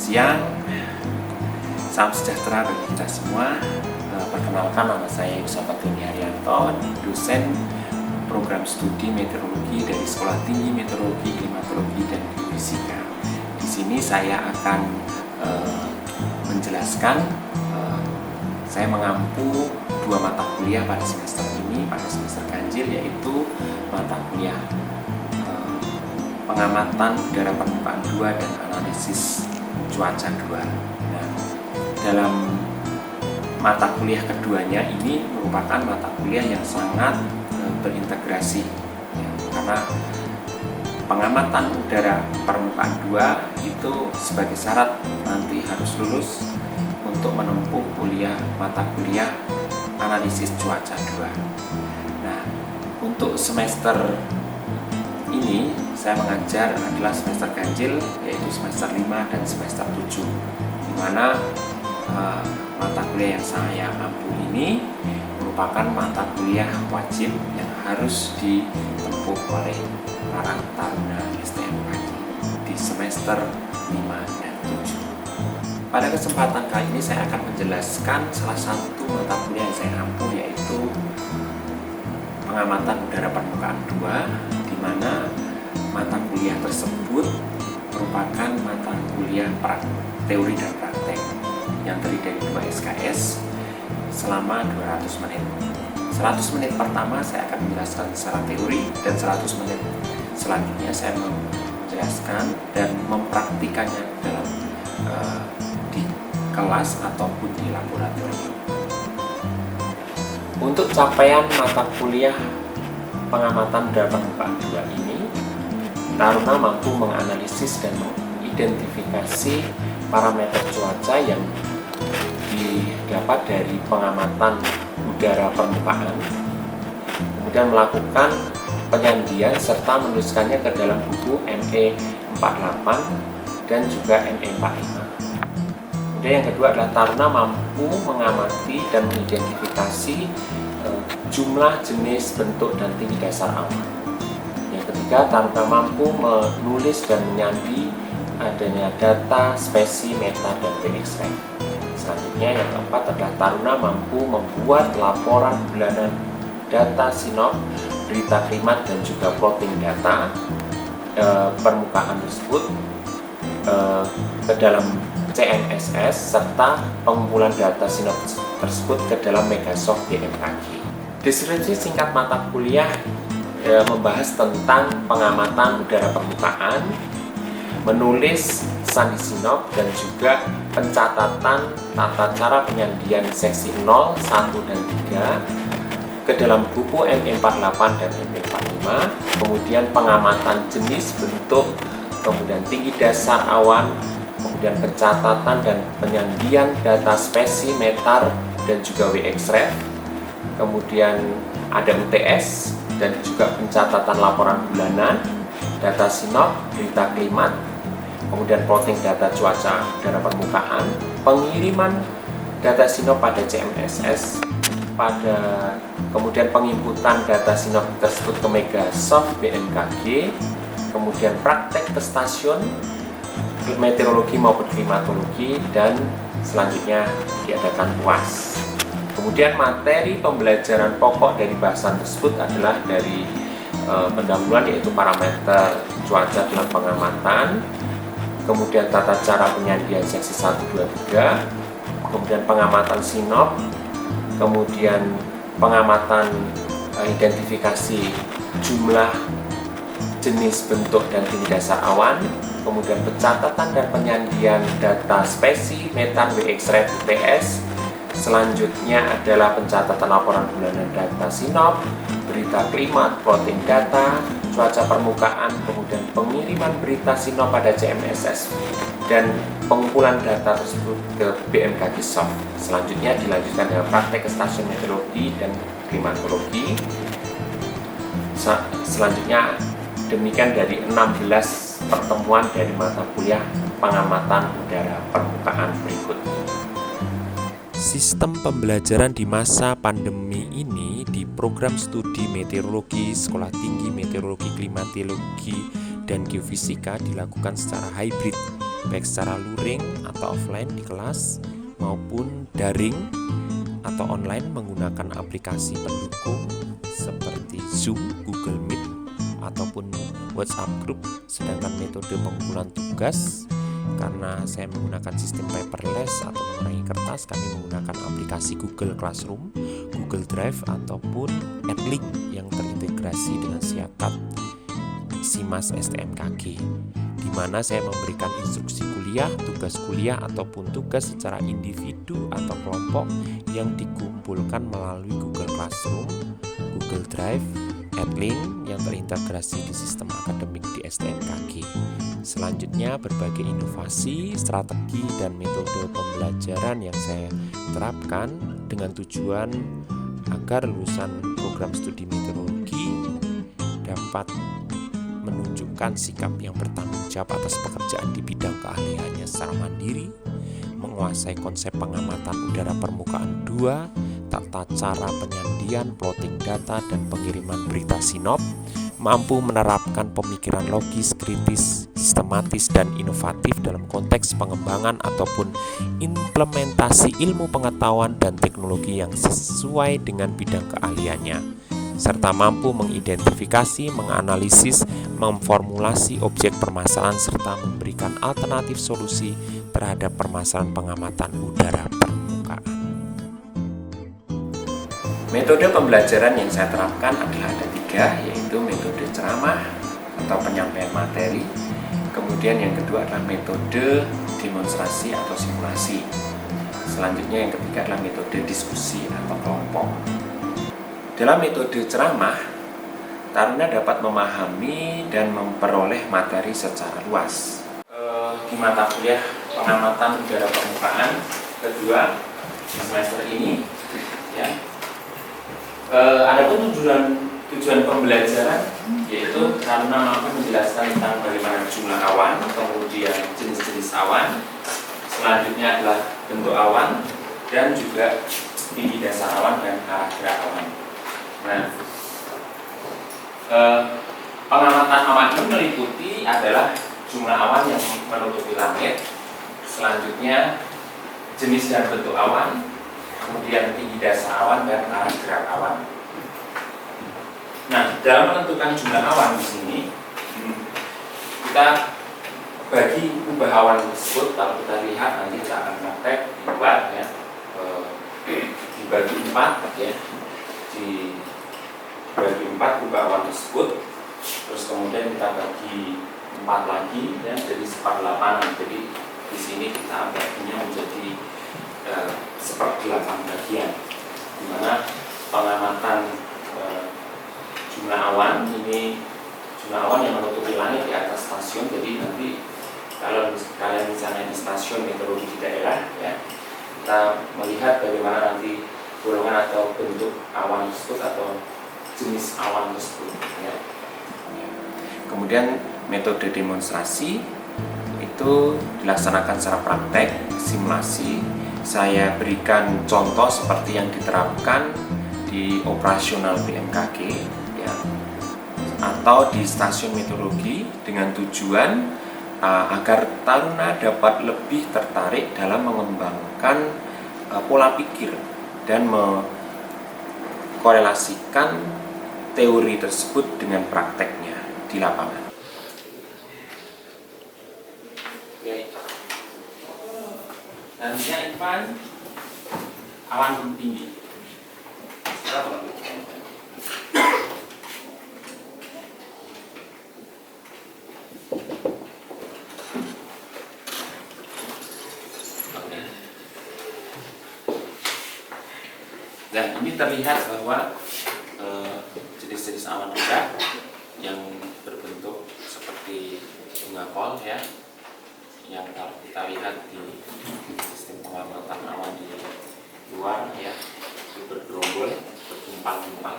siang, salam sejahtera bagi kita semua. Perkenalkan, nama saya Yusuf Abdullah Haryanto, dosen program studi meteorologi dari Sekolah Tinggi Meteorologi, Klimatologi, dan Geofisika. Di sini saya akan menjelaskan, saya mengampu dua mata kuliah pada semester ini, pada semester ganjil, yaitu mata kuliah pengamatan udara permukaan 2 dan analisis cuaca 2. Nah, dalam mata kuliah keduanya ini merupakan mata kuliah yang sangat berintegrasi, ya, karena pengamatan udara permukaan 2 itu sebagai syarat nanti harus lulus untuk menempuh mata kuliah analisis cuaca 2. Nah, untuk semester ini saya mengajar adalah semester ganjil, yaitu semester 5 dan semester 7, di mana mata kuliah yang saya ampu ini merupakan mata kuliah wajib yang harus ditempuh oleh para taruna STMKG di semester 5 dan 7. Pada kesempatan kali ini saya akan menjelaskan salah satu mata kuliah yang saya ampu, yaitu pengamatan udara permukaan 2, di mana mata kuliah tersebut merupakan mata kuliah teori dan praktek yang terdiri dari 2 SKS selama 200 menit. 100 menit pertama saya akan menjelaskan secara teori, dan 100 menit selanjutnya saya menjelaskan dan mempraktikannya dalam di kelas ataupun di laboratorium. Untuk capaian mata kuliah pengamatan udara permukaan 2 ini, taruna mampu menganalisis dan mengidentifikasi parameter cuaca yang didapat dari pengamatan udara permukaan, kemudian melakukan penyandian serta menuliskannya ke dalam buku ME48 dan juga ME45. Kemudian yang kedua adalah taruna mampu mengamati dan mengidentifikasi jumlah, jenis, bentuk, dan tinggi dasar awan. Yang ketiga, taruna mampu menulis dan menyandi adanya data, spesi, meta, dan PX-ray. Selanjutnya yang keempat adalah taruna mampu membuat laporan bulanan data sinop, berita klimat, dan juga plotting data permukaan tersebut ke dalam CMSS, serta pengumpulan data sinop tersebut ke dalam Megasoft BMKG. Deskripsi singkat mata kuliah membahas tentang pengamatan udara permukaan, menulis sandi sinop, dan juga pencatatan tata cara penyandian seksi 0, 1, dan 3 ke dalam buku ME48 dan ME45, kemudian pengamatan jenis, bentuk, kemudian tinggi dasar awan, kemudian pencatatan dan penyandian data spesi, metar, dan juga WX-ray, kemudian ada UTS, dan juga pencatatan laporan bulanan, data sinop, berita klimat, kemudian plotting data cuaca udara permukaan, pengiriman data sinop pada CMSS, kemudian penginputan data sinop tersebut ke Megasoft BMKG, kemudian praktek ke stasiun meteorologi maupun klimatologi, dan selanjutnya diadakan UAS. Kemudian materi pembelajaran pokok dari bahasan tersebut adalah dari pendahuluan, yaitu parameter cuaca dalam pengamatan, kemudian tata cara penyandian seksi 1, 2, 3, kemudian pengamatan sinop, kemudian pengamatan identifikasi jumlah, jenis, bentuk, dan tinggi dasar awan, kemudian pencatatan dan penyandian data spesi, metar, WX-ray, UTS. Selanjutnya adalah pencatatan laporan bulanan data sinop, berita klimat, plotting data, cuaca permukaan, kemudian pengiriman berita sinop pada CMSS, dan pengumpulan data tersebut ke BMKG Soft. Selanjutnya dilanjutkan dengan praktek ke stasiun meteorologi dan klimatologi. Selanjutnya demikian dari 16 pertemuan dari mata kuliah pengamatan udara permukaan berikut. Sistem pembelajaran di masa pandemi ini di program studi meteorologi Sekolah Tinggi Meteorologi, Klimatologi, dan Geofisika dilakukan secara hybrid, baik secara luring atau offline di kelas maupun daring atau online menggunakan aplikasi pendukung seperti Zoom, Google Meet, ataupun WhatsApp Group. Sedangkan metode pengumpulan tugas, karena saya menggunakan sistem paperless atau mengurangi kertas, kami menggunakan aplikasi Google Classroom, Google Drive, ataupun Edlink yang terintegrasi dengan Siakat SIMAS STMKG, di mana saya memberikan instruksi kuliah ataupun tugas secara individu atau kelompok yang dikumpulkan melalui Google Classroom, Google Drive, Edlink yang terintegrasi di sistem akademik di STMKG. Selanjutnya, berbagai inovasi, strategi, dan metode pembelajaran yang saya terapkan dengan tujuan agar lulusan program studi meteorologi dapat menunjukkan sikap yang bertanggung jawab atas pekerjaan di bidang keahliannya secara mandiri, menguasai konsep pengamatan udara permukaan 2, tata cara penyandian, plotting data, dan pengiriman berita sinop, mampu menerapkan pemikiran logis, kritis, sistematis, dan inovatif dalam konteks pengembangan ataupun implementasi ilmu pengetahuan dan teknologi yang sesuai dengan bidang keahliannya, serta mampu mengidentifikasi, menganalisis, memformulasi objek permasalahan, serta memberikan alternatif solusi terhadap permasalahan pengamatan udara permukaan. Metode pembelajaran yang saya terapkan adalah ada 3, yaitu metode ceramah atau penyampaian materi. Kemudian yang kedua adalah metode demonstrasi atau simulasi. Selanjutnya yang ketiga adalah metode diskusi atau kelompok. Dalam metode ceramah, taruna dapat memahami dan memperoleh materi secara luas. Di mata kuliah pengamatan udara permukaan kedua semester ini, ya, ada pun tujuan pembelajaran yaitu taruna mampu menjelaskan tentang bagaimana jumlah awan, kemudian jenis-jenis awan, selanjutnya adalah bentuk awan, dan juga tinggi dasar awan dan arah gerak awan. Nah, pengamatan awan ini meliputi adalah jumlah awan yang menutupi langit, selanjutnya jenis dan bentuk awan, kemudian tinggi dasar awan dan arah gerak awan. Nah, dalam menentukan jumlah awan di sini, kita bagi ubah awan tersebut. Kalau kita lihat nanti kita akan praktek dibuat ya, dibagi 4 ya, dibagi 4 ubah awan tersebut, terus kemudian kita bagi 4 lagi ya, jadi 1/8. Jadi di sini kita baginya menjadi 1/8 bagian, di mana pengamatan jumlah awan ini, jumlah awan yang menutupi langit di atas stasiun. Jadi nanti kalau kalian misalnya di stasiun meteorologi di daerah ya, kita melihat bagaimana nanti golongan atau bentuk awan tersebut atau jenis awan tersebut ya. Kemudian metode demonstrasi itu dilaksanakan secara praktek, simulasi. Saya berikan contoh seperti yang diterapkan di operasional BMKG ya, atau di stasiun meteorologi, dengan tujuan agar taruna dapat lebih tertarik dalam mengembangkan pola pikir dan mengkorelasikan teori tersebut dengan prakteknya di lapangan. Selanjutnya Ivan, awan tinggi. Dan ini terlihat bahwa jenis-jenis awan rendah yang berbentuk seperti bunga kol ya, yang kalau kita lihat di sistem pengamatan awan di luar ya, itu bergerombol, bertumpal-tumpal.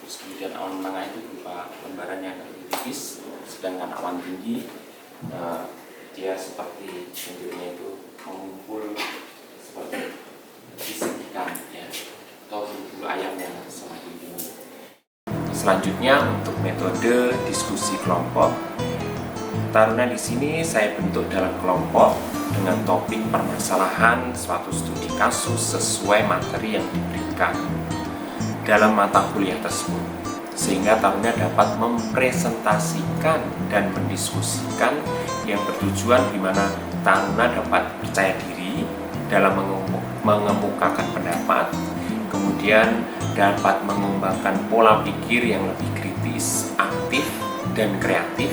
Terus kemudian awan tengah itu berupa lembaran yang lebih tipis, sedangkan awan tinggi dia seperti bentuknya itu mengumpul seperti sisik ikan ya, atau bulu ayam yang semakin tinggi. Selanjutnya untuk metode diskusi kelompok, Taruna di sini saya bentuk dalam kelompok dengan topik permasalahan suatu studi kasus sesuai materi yang diberikan dalam mata kuliah tersebut, sehingga taruna dapat mempresentasikan dan mendiskusikan yang bertujuan di mana taruna dapat percaya diri dalam mengemukakan pendapat, kemudian dapat mengembangkan pola pikir yang lebih kritis, aktif, dan kreatif,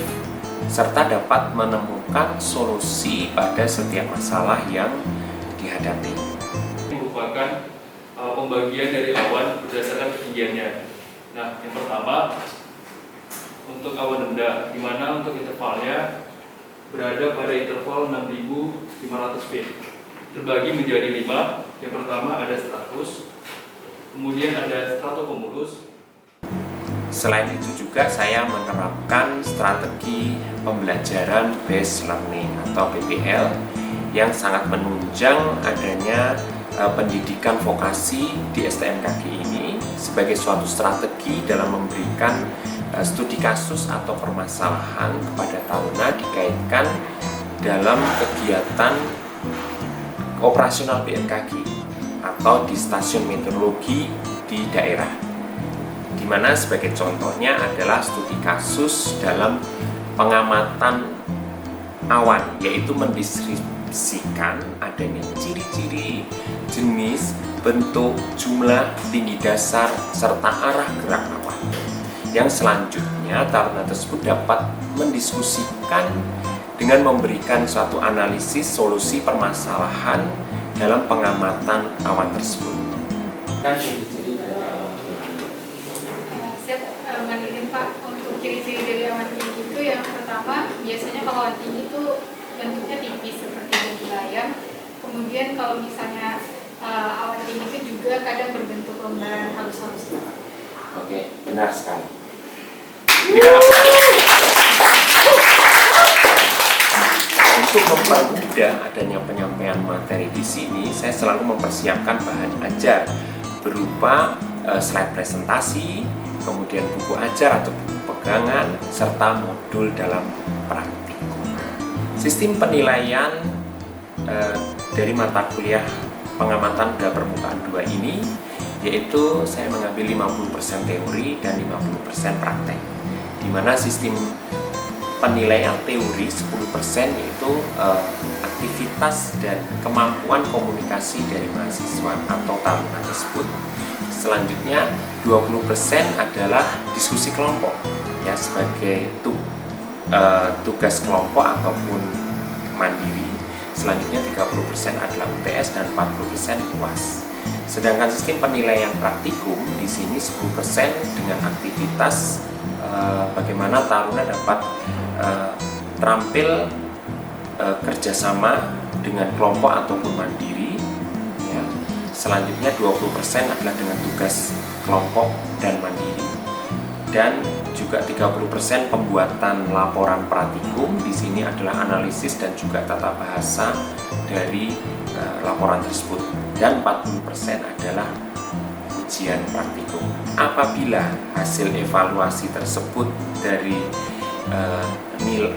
serta dapat menemukan solusi pada setiap masalah yang dihadapi. Merupakan pembagian dari awan berdasarkan ketinggiannya. Nah, yang pertama untuk awan rendah, di mana untuk intervalnya berada pada interval 6.500 feet. Terbagi menjadi 5. Yang pertama ada stratus, kemudian ada stratocumulus. Selain itu juga saya menerapkan strategi pembelajaran based learning atau PBL yang sangat menunjang adanya pendidikan vokasi di STMKG ini sebagai suatu strategi dalam memberikan studi kasus atau permasalahan kepada taruna dikaitkan dalam kegiatan operasional BMKG atau di stasiun meteorologi di daerah, di mana sebagai contohnya adalah studi kasus dalam pengamatan awan, yaitu mendeskripsikan adanya ciri-ciri, jenis, bentuk, jumlah, tinggi dasar, serta arah gerak awan. Yang selanjutnya taruna tersebut dapat mendiskusikan dengan memberikan suatu analisis solusi permasalahan dalam pengamatan awan tersebut. Saya mandiri Pak, untuk ciri-ciri dari awan tinggi itu yang pertama biasanya kalau awan tinggi itu bentuknya tipis seperti bunyi layang. Kemudian kalau misalnya awan tinggi itu juga kadang berbentuk lembaran halus-halus. Oke, benar sekali. Untuk mempermudah adanya penyampaian materi di sini, saya selalu mempersiapkan bahan ajar berupa slide presentasi, kemudian buku ajar atau buku pegangan, serta modul dalam praktikum. Sistem penilaian dari mata kuliah pengamatan udara permukaan 2 ini yaitu saya mengambil 50% teori dan 50% praktek, di mana sistem penilaian teori 10% yaitu aktivitas dan kemampuan komunikasi dari mahasiswa atau taruna tersebut. Selanjutnya 20% adalah diskusi kelompok ya, sebagai tugas kelompok ataupun mandiri. Selanjutnya 30% adalah UTS dan 40% UAS. Sedangkan sistem penilaian praktikum di sini 10% dengan aktivitas bagaimana taruna dapat terampil kerjasama dengan kelompok ataupun mandiri ya. Selanjutnya 20% adalah dengan tugas kelompok dan mandiri, dan juga 30% pembuatan laporan praktikum. Di sini adalah analisis dan juga tata bahasa dari laporan tersebut, dan 40% adalah ujian praktikum. Apabila hasil evaluasi tersebut dari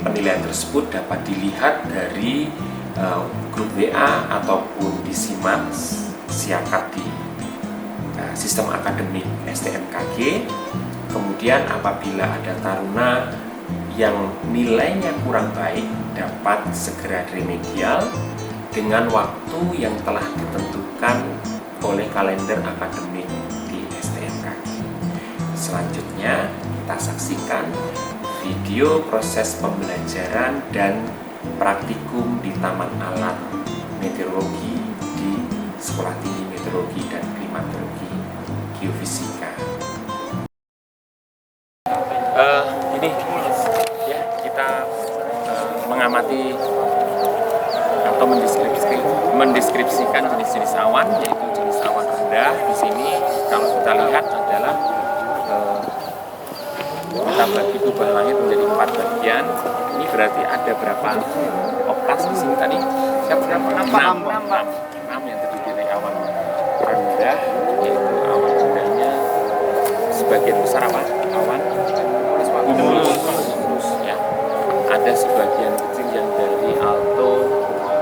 penilaian tersebut dapat dilihat dari grup WA ataupun disimak siakat di sistem akademik STMKG. Kemudian apabila ada taruna yang nilainya kurang baik dapat segera remedial dengan waktu yang telah ditentukan oleh kalender akademik di STMKG. Selanjutnya kita saksikan video proses pembelajaran dan praktikum di Taman Alat Meteorologi di Sekolah Tinggi Meteorologi dan Klimatologi Geofisika. Ini ya, kita mengamati atau mendeskripsikan jenis-jenis awan, yaitu jenis awan rendah. Di sini kalau kita lihat adalah kita bagi kubah langit menjadi 4 bagian. Ini berarti ada berapa oktas di sini tadi? Siapa? 6 yang terdiri dari awan rendah, yaitu awan rendahnya sebagian besar apa? Awan cumulus ya. Ada ada sebagian kecil yang dari alto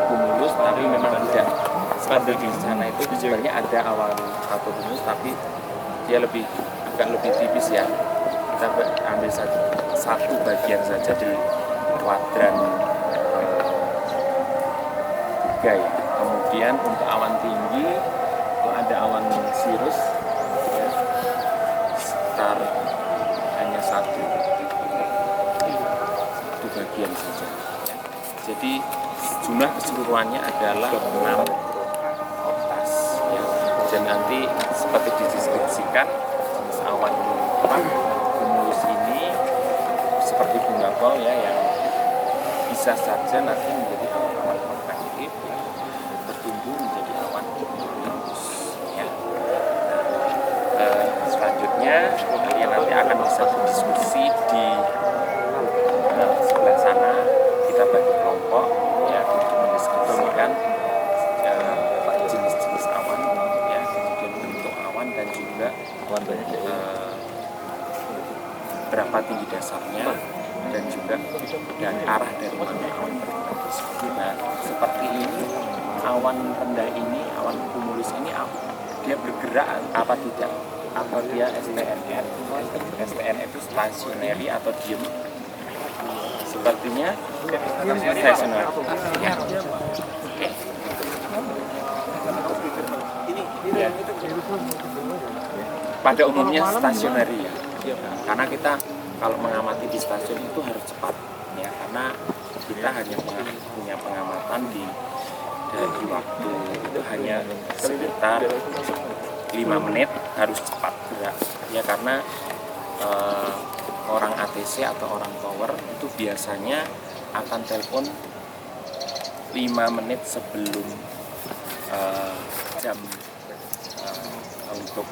cumulus, tapi memang tidak seperti di sana. Itu sebenarnya ada awan alto cumulus, tapi dia agak lebih tipis ya. Kita ambil satu bagian saja di kuadran 3 ya. Kemudian untuk awan tinggi itu ada awan cirrus ya, sekitar hanya satu bagian saja ya. Jadi jumlah keseluruhannya adalah 6 oktas ya. Dan nanti seperti dideskripsikan, jenis awan cumulus ini seperti bunga kol ya, yang bisa saja nanti menjadi awan konvektif ya, bertumbuh menjadi awan cumulus ya. Selanjutnya kalian nanti akan bisa berdiskusi di sebelah sana. Kita bagi kelompok ya untuk mendiskusikan jenis-jenis awan ya, kemudian bentuk awan dan juga berapa tinggi dasarnya dan juga dan arah dari mana awan bergerak tersebut. Nah, seperti ini awan rendah ini, awan cumulus ini dia bergerak apa tidak? Apa dia STNR? STNR itu stationary atau diem? Sepertinya stationary ya. Ya. Pada umumnya stationary ya. Karena kita kalau mengamati di stasiun itu harus cepat ya, karena kita hanya punya pengamatan dari waktu itu hanya sekitar 5 menit, harus cepat gerak ya, karena orang ATC atau orang tower itu biasanya akan telepon 5 menit sebelum jam untuk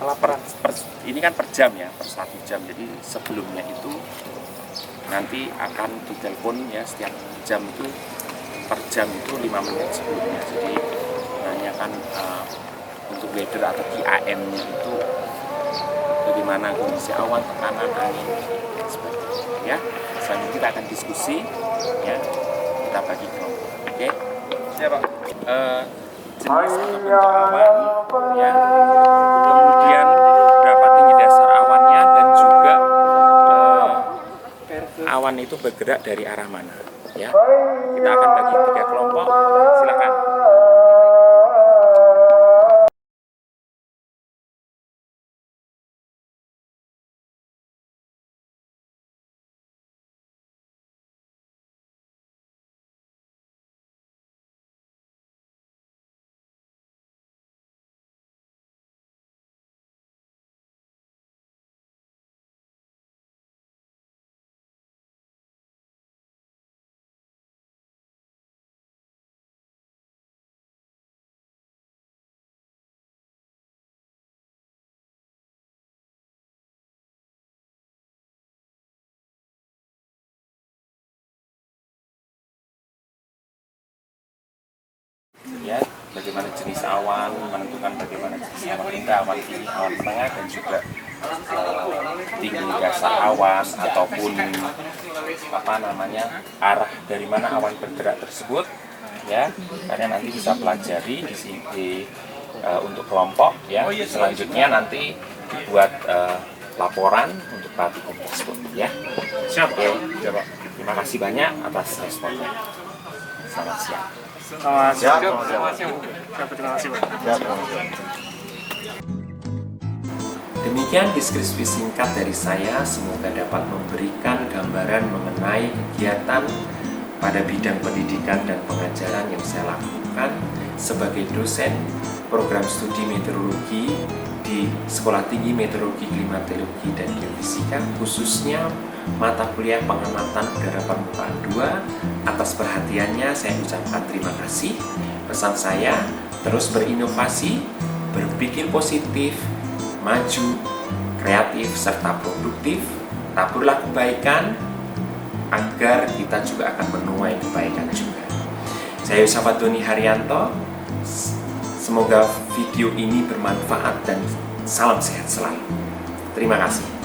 ini kan per jam ya, per 1 jam. Jadi sebelumnya itu nanti akan ditelepon ya, setiap jam itu per jam itu 5 menit sebelumnya. Jadi menanyakan untuk weather atau QAM-nya itu bagaimana kondisi awan, tekanan, angin, sebagainya ya. Selanjutnya kita akan diskusi ya, kita bagi kelompok. Oke? Siapa? Jenis atau bentuk awan ya, kemudian berapa tinggi dasar awannya, dan juga awan itu bergerak dari arah mana ya. Kita akan bagi 3 kelompok, silakan. Ya, bagaimana jenis awan, menentukan bagaimana jenis awan rendah, awan tinggi, awan tengah, dan juga tinggi dasar awan ataupun arah dari mana awan bergerak tersebut ya. Kalian nanti bisa pelajari di sini untuk kelompok ya. Selanjutnya nanti buat laporan untuk praktikum tersebut ya. Siap. Oke, terima kasih banyak atas responnya. Selamat siang. Demikian deskripsi singkat dari saya, semoga dapat memberikan gambaran mengenai kegiatan pada bidang pendidikan dan pengajaran yang saya lakukan sebagai dosen program studi meteorologi di Sekolah Tinggi Meteorologi, Klimatologi, dan Geofisika, khususnya mata kuliah pengamatan udara permukaan 2. Atas perhatiannya saya ucapkan terima kasih. Pesan saya, terus berinovasi, berpikir positif, maju, kreatif, serta produktif. Taburlah kebaikan agar kita juga akan menuai kebaikan juga. Saya Yusafat Doni Haryanto. Semoga video ini bermanfaat dan salam sehat selalu. Terima kasih.